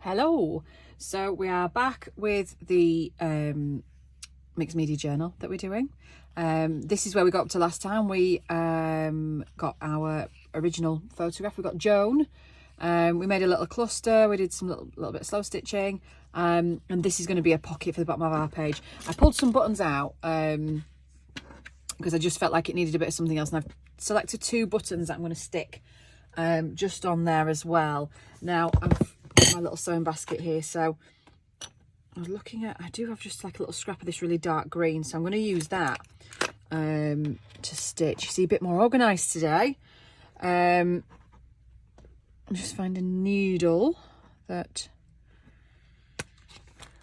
Hello. So we are back with the mixed media journal that we're doing. This is where we got up to last time. We got our original photograph. We got Joan. We made a little cluster. We did some little bit of slow stitching. And this is going to be a pocket for the bottom of our page. I pulled some buttons out because I just felt like it needed a bit of something else. And I've selected 2 buttons that I'm going to stick just on there as well. Now, I've got my little sewing basket here. So I was looking at, I do have just like a little scrap of this really dark green. So I'm going to use that to stitch. You see, a bit more organised today. I'm just find a needle that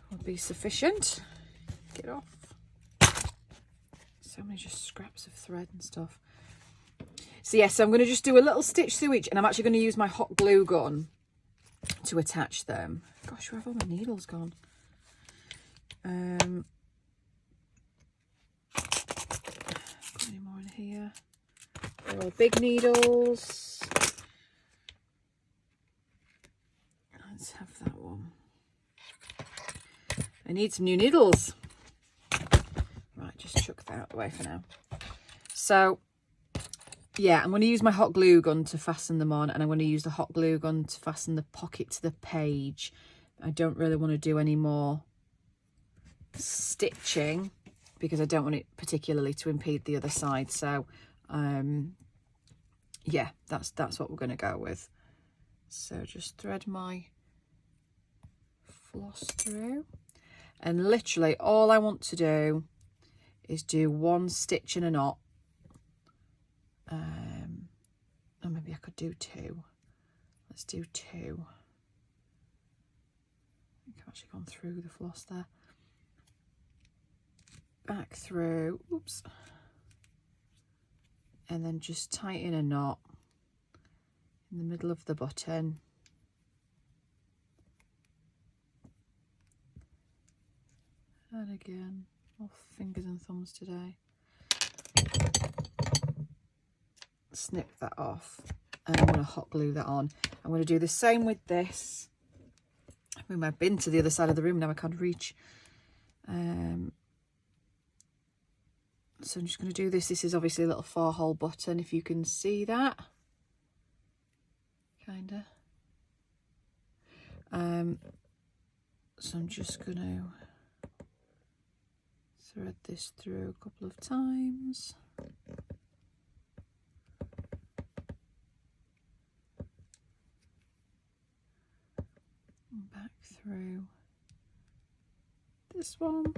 will be sufficient. Get off. So many just scraps of thread and stuff. So yes, so I'm going to just do a little stitch through each, and I'm actually going to use my hot glue gun to attach them. Gosh, where have all my needles gone? Got any more in here? They're all big needles. Let's have that one. I need some new needles. Right, just chuck that out the way for now. So, yeah, I'm going to use my hot glue gun to fasten them on, and I'm going to use the hot glue gun to fasten the pocket to the page. I don't really want to do any more stitching because I don't want it particularly to impede the other side. So, yeah, that's what we're going to go with. So just thread my floss through, and literally all I want to do is do 1 stitch in a knot. Or maybe I could do 2. Let's do 2. I think I've actually gone through the floss there. Back through, oops. And then just tighten a knot in the middle of the button. And again, all fingers and thumbs today. Snip that off, and I'm going to hot glue that on. I'm going to do the same with this. I moved my bin to the other side of the room now, I can't reach. So I'm just going to do this. This is obviously a little 4-hole button, if you can see that. Kinda. So I'm just going to thread this through a couple of times. Back through this one,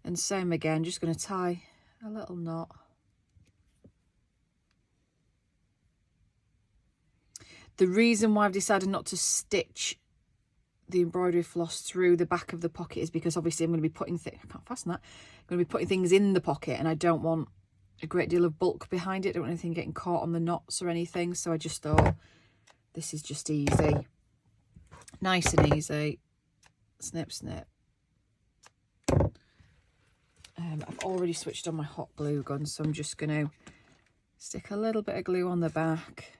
and same again, just going to tie a little knot. The reason why I've decided not to stitch the embroidery floss through the back of the pocket is because obviously I'm going to be putting things, I can't fasten that, I'm going to be putting things in the pocket, and I don't want a great deal of bulk behind it. I don't want anything getting caught on the knots or anything, so I just thought this is just easy. Nice and easy. Snip, snip. I've already switched on my hot glue gun, so I'm just going to stick a little bit of glue on the back.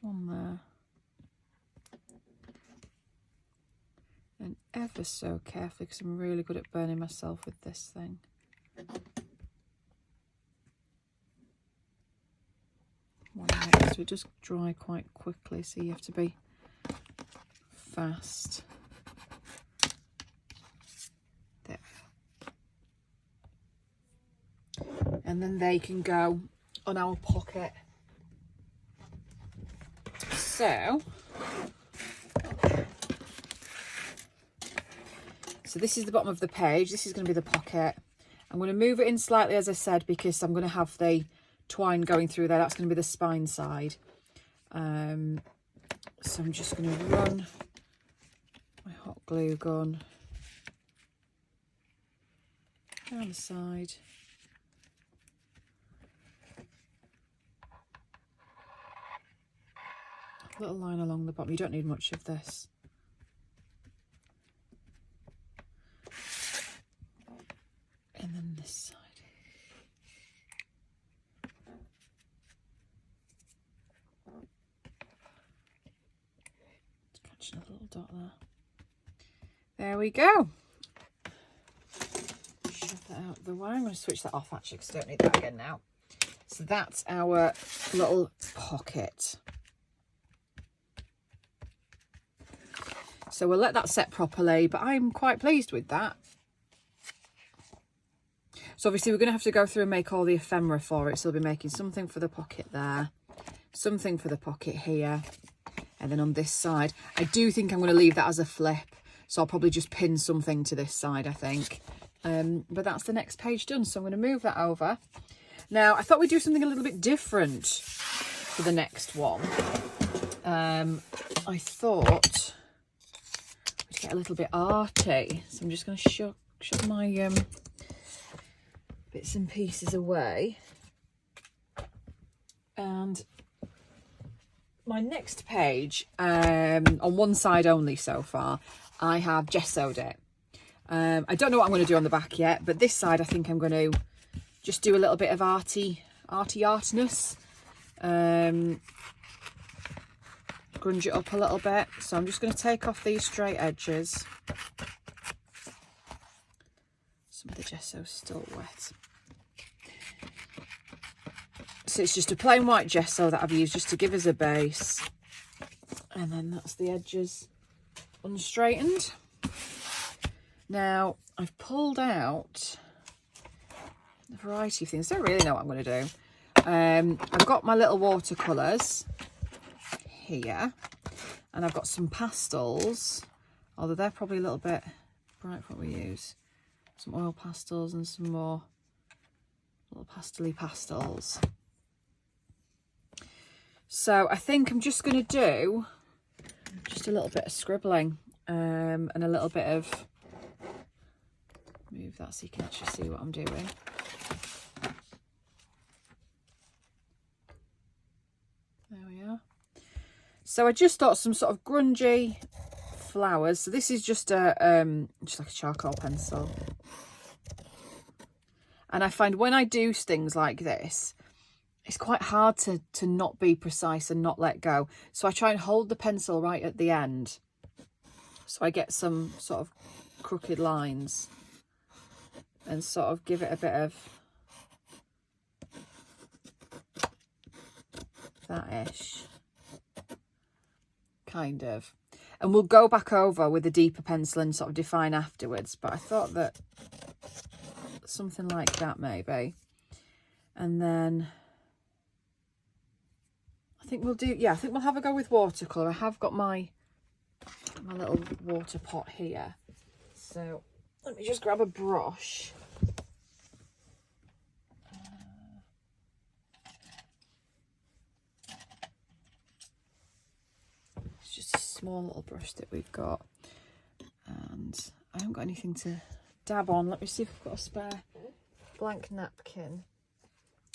On there. And ever so carefully, because I'm really good at burning myself with this thing. So it does dry quite quickly, so you have to be fast. There. And then they can go on our pocket. So this is the bottom of the page. This is going to be the pocket. I'm going to move it in slightly, as I said, because I'm going to have the twine going through there. That's going to be the spine side. So I'm just going to run my hot glue gun down the side. A little line along the bottom. You don't need much of this. And then this side. dot there. There we go. Shove that out of the way. I'm going to switch that off actually because I don't need that again now. So that's our little pocket. So we'll let that set properly, but I'm quite pleased with that. So obviously we're going to have to go through and make all the ephemera for it. So we'll be making something for the pocket there, something for the pocket here, and then on this side. I do think I'm going to leave that as a flip. So I'll probably just pin something to this side, I think. But that's the next page done. So I'm going to move that over. Now, I thought we'd do something a little bit different for the next one. I thought we'd get a little bit arty. So I'm just going to shove my bits and pieces away. And my next page, on one side only so far, I have gessoed it. I don't know what I'm going to do on the back yet, but this side I think I'm going to just do a little bit of artiness. Grunge it up a little bit. So I'm just going to take off these straight edges. Some of the gesso's still wet. So it's just a plain white gesso that I've used just to give us a base. And then that's the edges unstraightened. Now I've pulled out a variety of things. I don't really know what I'm going to do. I've got my little watercolours here, and I've got some pastels, although they're probably a little bit bright for what we use. Some oil pastels and some more little pastel-y pastels. So I think I'm just going to do just a little bit of scribbling and a little bit of, move that so you can actually see what I'm doing. There we are. So I just thought some sort of grungy flowers. So this is just just like a charcoal pencil. And I find when I do things like this, it's quite hard to not be precise and not let go. So I try and hold the pencil right at the end, so I get some sort of crooked lines and sort of give it a bit of that-ish, kind of. And we'll go back over with a deeper pencil and sort of define afterwards. But I thought that something like that maybe. And then I think we'll do, yeah, I think we'll have a go with watercolour. I have got my little water pot here. So let me just grab a brush. It's just a small little brush that we've got. And I haven't got anything to dab on. Let me see if I've got a spare blank napkin.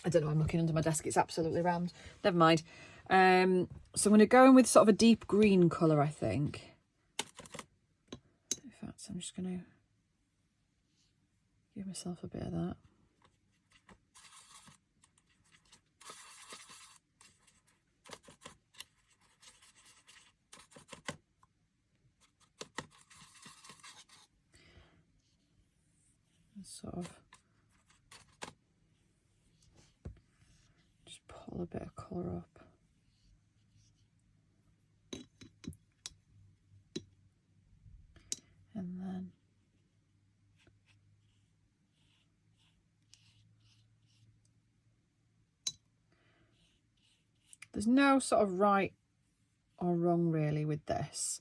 I don't know, I'm looking under my desk, it's absolutely rammed. Never mind. So I'm going to go in with sort of a deep green colour, I think. In fact, I'm just going to give myself a bit of that. And sort of just pull a bit of colour up. And then there's no sort of right or wrong really with this.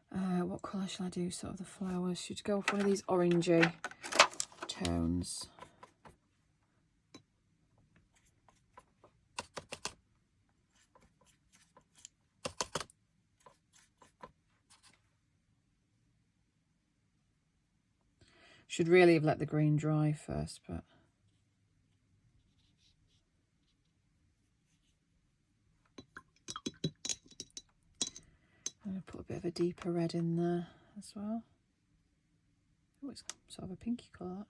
What colour shall I do? Sort of the flowers. Should go for one of these orangey tones. Should really have let the green dry first, but I'm going to put a bit of a deeper red in there as well. Oh, it's sort of a pinky colour.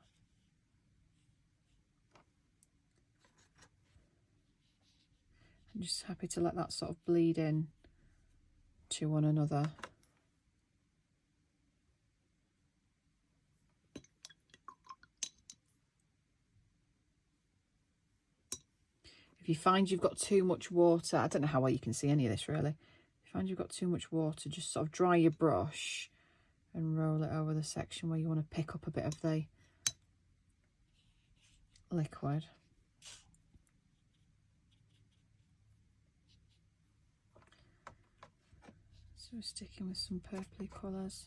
I'm just happy to let that sort of bleed in to one another. If you find you've got too much water, I don't know how well you can see any of this really. If you find you've got too much water, just sort of dry your brush and roll it over the section where you want to pick up a bit of the liquid. So we're sticking with some purpley colours.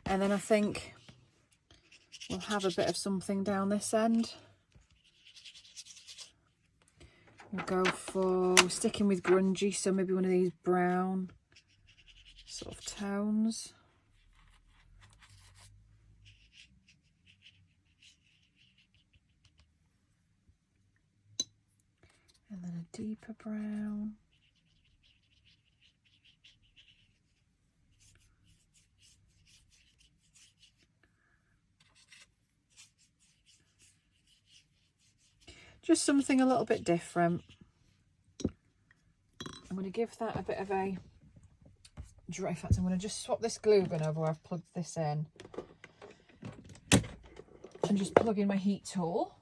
And then I think we'll have a bit of something down this end. We'll go for, we're sticking with grungy, so maybe one of these brown sort of tones. And then a deeper brown. Just something a little bit different. I'm going to give that a bit of a dry. In fact, I'm going to just swap this glue gun over where I've plugged this in. And just plug in my heat tool.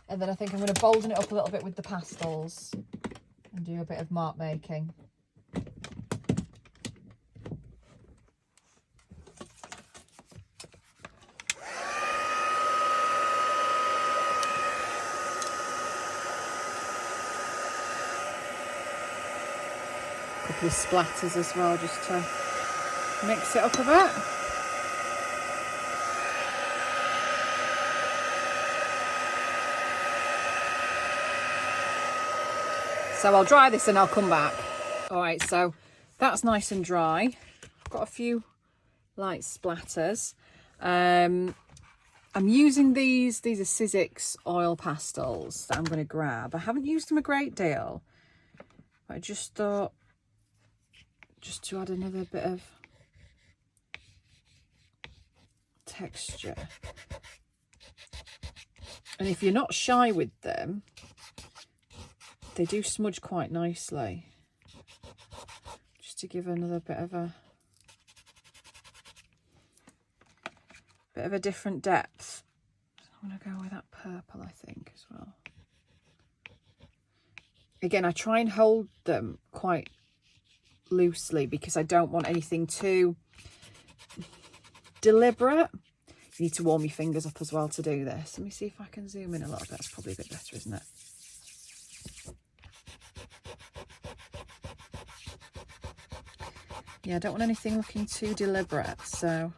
And then I think I'm going to bolden it up a little bit with the pastels and do a bit of mark making. Couple of splatters as well, just to mix it up a bit. So I'll dry this and I'll come back. All right, so that's nice and dry. I've got a few light splatters. I'm using these are Sizzix oil pastels that I'm going to grab. I haven't used them a great deal, but I just thought, just to add another bit of texture. And if you're not shy with them, they do smudge quite nicely. Just to give another bit of a different depth. I'm going to go with that purple, I think, as well. Again, I try and hold them quite loosely because I don't want anything too deliberate. You need to warm your fingers up as well to do this. Let me see if I can zoom in a little bit. That's probably a bit better, isn't it? Yeah, I don't want anything looking too deliberate, so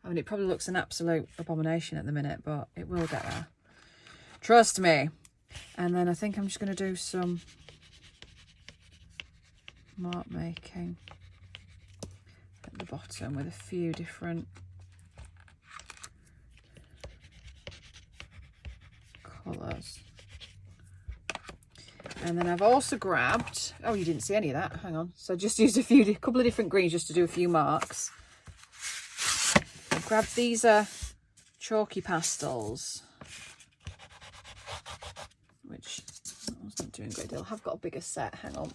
I mean, it probably looks an absolute abomination at the minute, but it will get there. Trust me. And then I think I'm just going to do some mark making at the bottom with a few different colours. And then I've also grabbed, oh, you didn't see any of that, hang on. So I just used a couple of different greens just to do a few marks. I've grabbed these chalky pastels, which I was not doing a great deal. I've got a bigger set, hang on.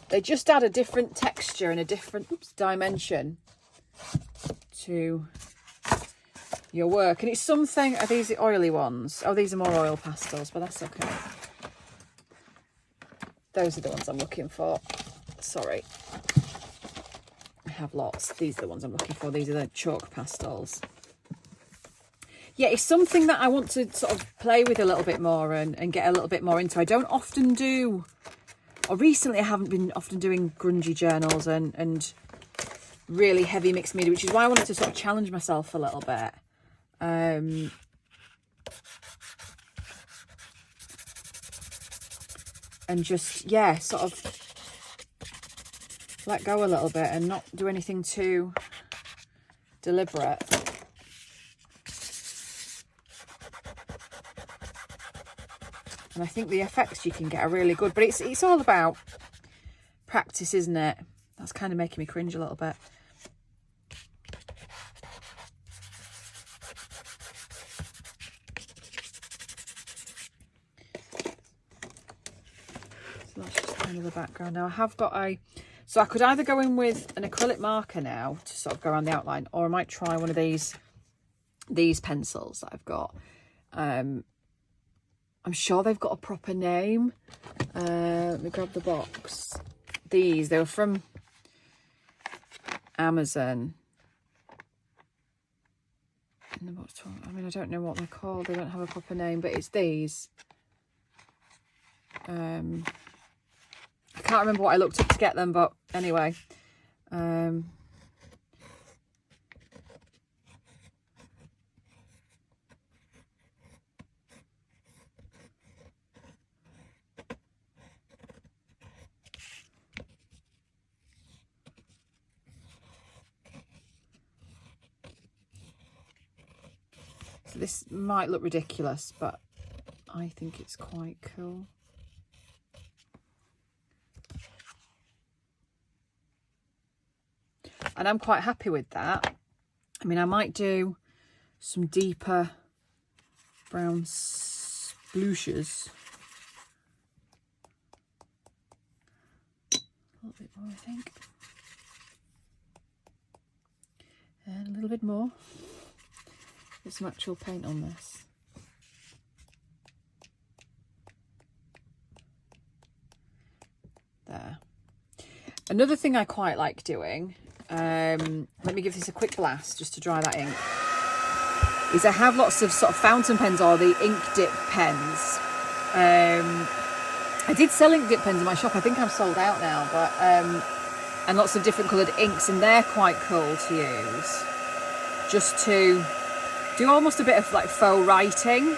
They just add a different texture and a different dimension to your work. And it's something, are these the oily ones? Oh, these are more oil pastels, but that's okay. Those are the ones I'm looking for. Sorry. I have lots. These are the ones I'm looking for. These are the chalk pastels. Yeah, it's something that I want to sort of play with a little bit more and get a little bit more into. I don't often do, or recently I haven't been often doing grungy journals and really heavy mixed media, which is why I wanted to sort of challenge myself a little bit. And just, yeah, sort of let go a little bit and not do anything too deliberate. And I think the effects you can get are really good, but it's all about practice, isn't it? That's kind of making me cringe a little bit. kind of the background. Now I have got so I could either go in with an acrylic marker now to sort of go around the outline, or I might try one of these pencils that I've got. I'm sure they've got a proper name. Let me grab the box. They were from Amazon. I mean, I don't know what they're called. They don't have a proper name, but it's these. I can't remember what I looked up to get them, but anyway. So this might look ridiculous, but I think it's quite cool. And I'm quite happy with that. I mean, I might do some deeper brown splooshes. A little bit more, I think. And a little bit more. Get some actual paint on this. There. Another thing I quite like doing, let me give this a quick blast just to dry that ink, is I have lots of sort of fountain pens or the ink dip pens. I did sell ink dip pens in my shop. I think I'm sold out now, but and lots of different coloured inks, and they're quite cool to use just to do almost a bit of like faux writing.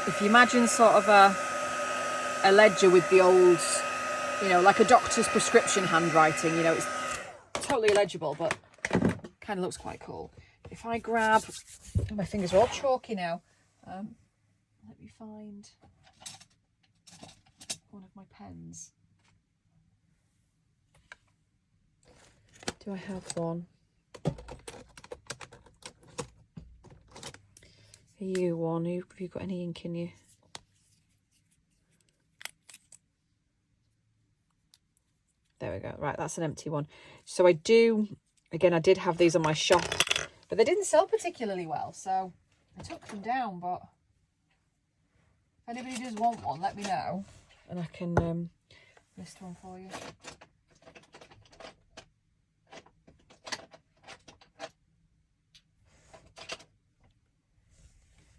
If you imagine sort of a ledger with the old, you know, like a doctor's prescription handwriting, you know, it's totally illegible, but kind of looks quite cool. If I grab, oh, my fingers are all chalky now. Let me find one of my pens. Do I have one? Are you one? Have you got any ink in you? There we go. Right, that's an empty one. So I do, again, I did have these on my shop, but they didn't sell particularly well, so I took them down. But if anybody does want one, let me know, and I can list one for you.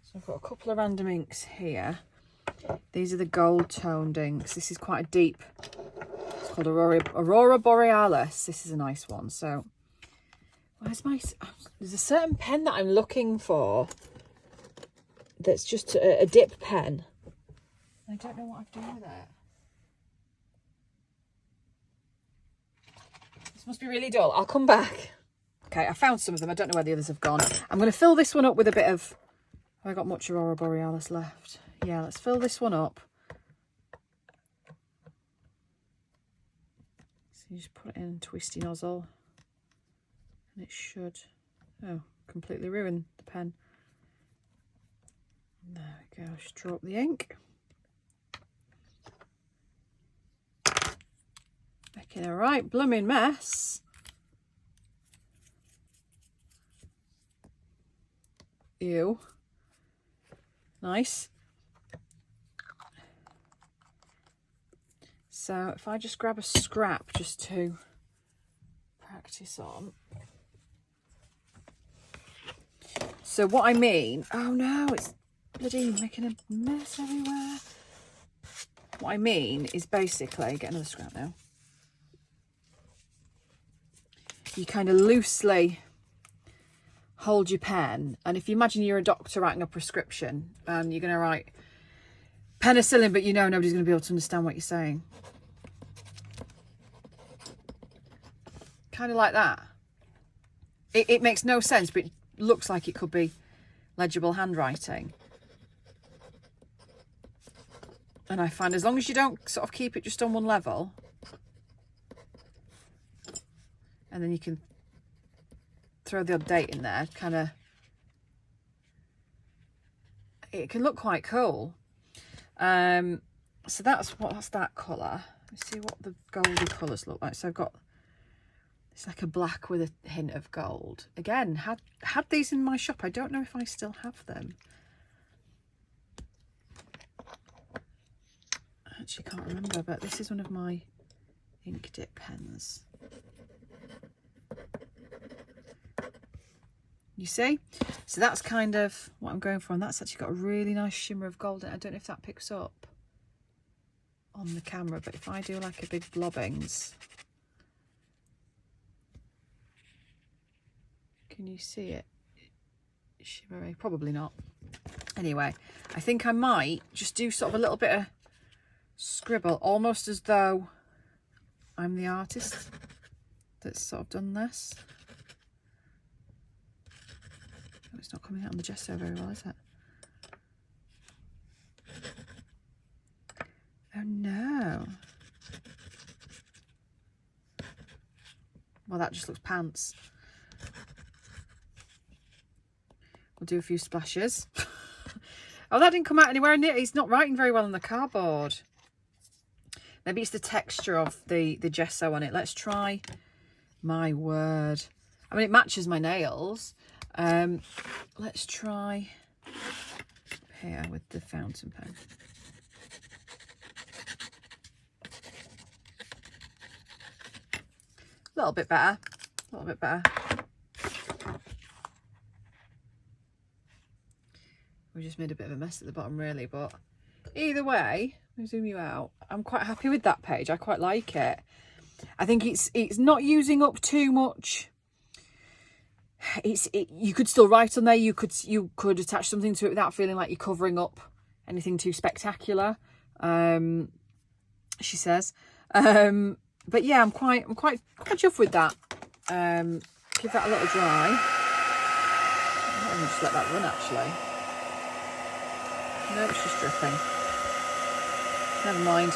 So I've got a couple of random inks here. These are the gold toned inks. This is quite a deep, it's called Aurora Borealis. This is a nice one. So where's my, there's a certain pen that I'm looking for that's just a dip pen. I don't know what I've done with it. This must be really dull. I'll come back. Okay, I found some of them. I don't know where the others have gone. I'm going to fill this one up with a bit of, have I got much Aurora Borealis left? Yeah, let's fill this one up. So you just put it in a twisty nozzle and it should, oh, completely ruin the pen. There we go, just draw up the ink. Making a right blooming mess. Ew. Nice. So if I just grab a scrap just to practice on. So what I mean, oh no, it's bloody making a mess everywhere. What I mean is basically, get another scrap now. You kind of loosely hold your pen, and if you imagine you're a doctor writing a prescription and you're going to write penicillin, but you know nobody's going to be able to understand what you're saying. Kind of like that. It makes no sense, but it looks like it could be legible handwriting. And I find as long as you don't sort of keep it just on one level, and then you can throw the odd date in there, kind of, it can look quite cool. So that's that colour. Let's see what the goldy colours look like. So I've got, it's like a black with a hint of gold. Again, had these in my shop. I don't know if I still have them. I actually can't remember, but this is one of my ink dip pens. You see? So that's kind of what I'm going for, and that's actually got a really nice shimmer of gold in it. I don't know if that picks up on the camera, but if I do like a big blobbings, can you see it shimmery? Probably not. Anyway, I think I might just do sort of a little bit of scribble, almost as though I'm the artist that's sort of done this. Oh, it's not coming out on the gesso very well, is it? Oh no. Well, that just looks pants. We'll do a few splashes. Oh, that didn't come out anywhere near. It's not writing very well on the cardboard. Maybe it's the texture of the gesso on it. Let's try. My word. I mean, it matches my nails. Let's try here with the fountain pen. A little bit better. A little bit better. We just made a bit of a mess at the bottom, really, but either way, let me zoom you out. I'm quite happy with that page. I quite like it. I think it's not using up too much. You could still write on there. You could attach something to it without feeling like you're covering up anything too spectacular. She says. But yeah, I'm quite chuffed with that. Give that a little dry. I'm just let that run actually. No, it's just dripping. Never mind.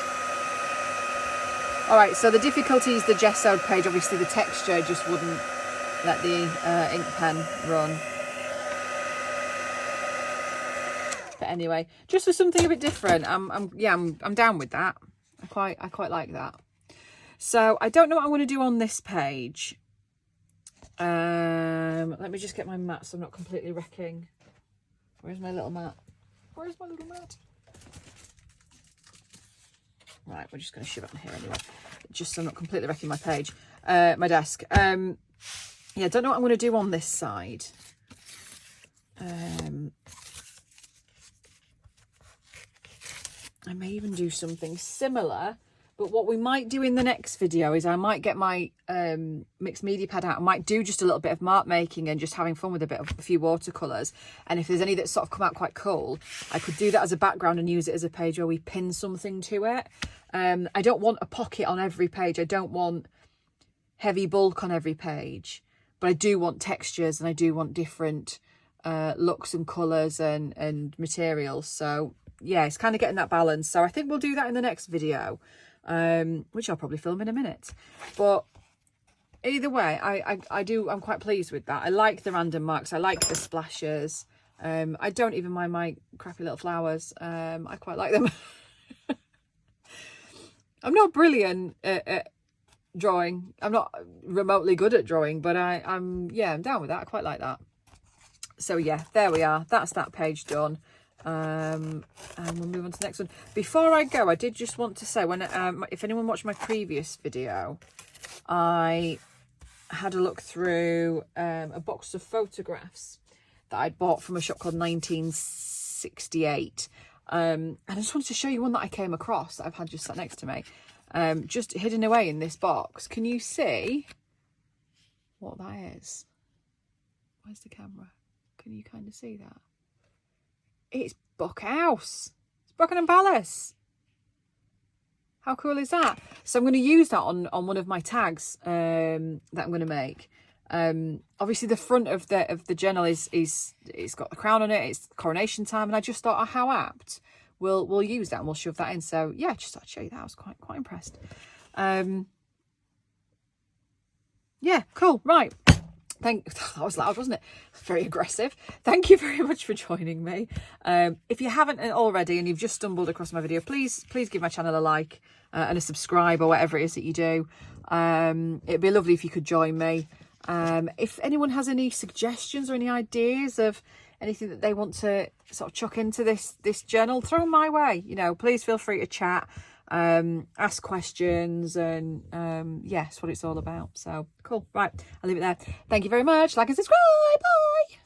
All right, so the difficulty is the gessoed page. Obviously, the texture just wouldn't let the ink pen run. But anyway, just for something a bit different, I'm down with that. I quite like that. So I don't know what I'm going to do on this page. Let me just get my mat so I'm not completely wrecking. Where's my little mat? Where's my little mat? Right, we're just going to shove it in here anyway, just so I'm not completely wrecking my page, my desk. Yeah, don't know what I'm going to do on this side. I may even do something similar, but what we might do in the next video is I might get my mixed media pad out. I might do just a little bit of mark making and just having fun with a few watercolours. And if there's any that sort of come out quite cool, I could do that as a background and use it as a page where we pin something to it. I don't want a pocket on every page. I don't want heavy bulk on every page, but I do want textures and I do want different looks and colours and materials. So yeah, it's kind of getting that balance. So I think we'll do that in the next video, which I'll probably film in a minute. But either way, I'm quite pleased with that. I like the random marks. I like the splashes. I don't even mind my crappy little flowers. I quite like them. I'm not brilliant at drawing. I'm not remotely good at drawing, but I'm down with that. I quite like that. So yeah, there we are. That's that page done. And we'll move on to the next one. Before I go, I did just want to say, when if anyone watched my previous video, I had a look through a box of photographs that I'd bought from a shop called 1968. And I just wanted to show you one that I came across that I've had just sat next to me, just hidden away in this box. Can you see what that is? Where's the camera? Can you kind of see that? It's Buckhouse. It's Buckingham Palace. How cool is that? So I'm going to use that on one of my tags that I'm going to make. Obviously the front of the journal is it's got the crown on it. It's coronation time, and I just thought, oh, how apt. We'll use that and we'll shove that in. So yeah, just thought I'd show you that. I was quite impressed. Yeah, cool. Right. That was loud, wasn't it? Very aggressive. Thank you very much for joining me. If you haven't already and you've just stumbled across my video, please give my channel a like and a subscribe, or whatever it is that you do. It'd be lovely if you could join me. If anyone has any suggestions or any ideas of anything that they want to sort of chuck into this journal, throw them my way. You know, please feel free to chat, ask questions, and yeah, that's what it's all about. So cool. Right, I'll leave it there. Thank you very much. Like and subscribe. Bye.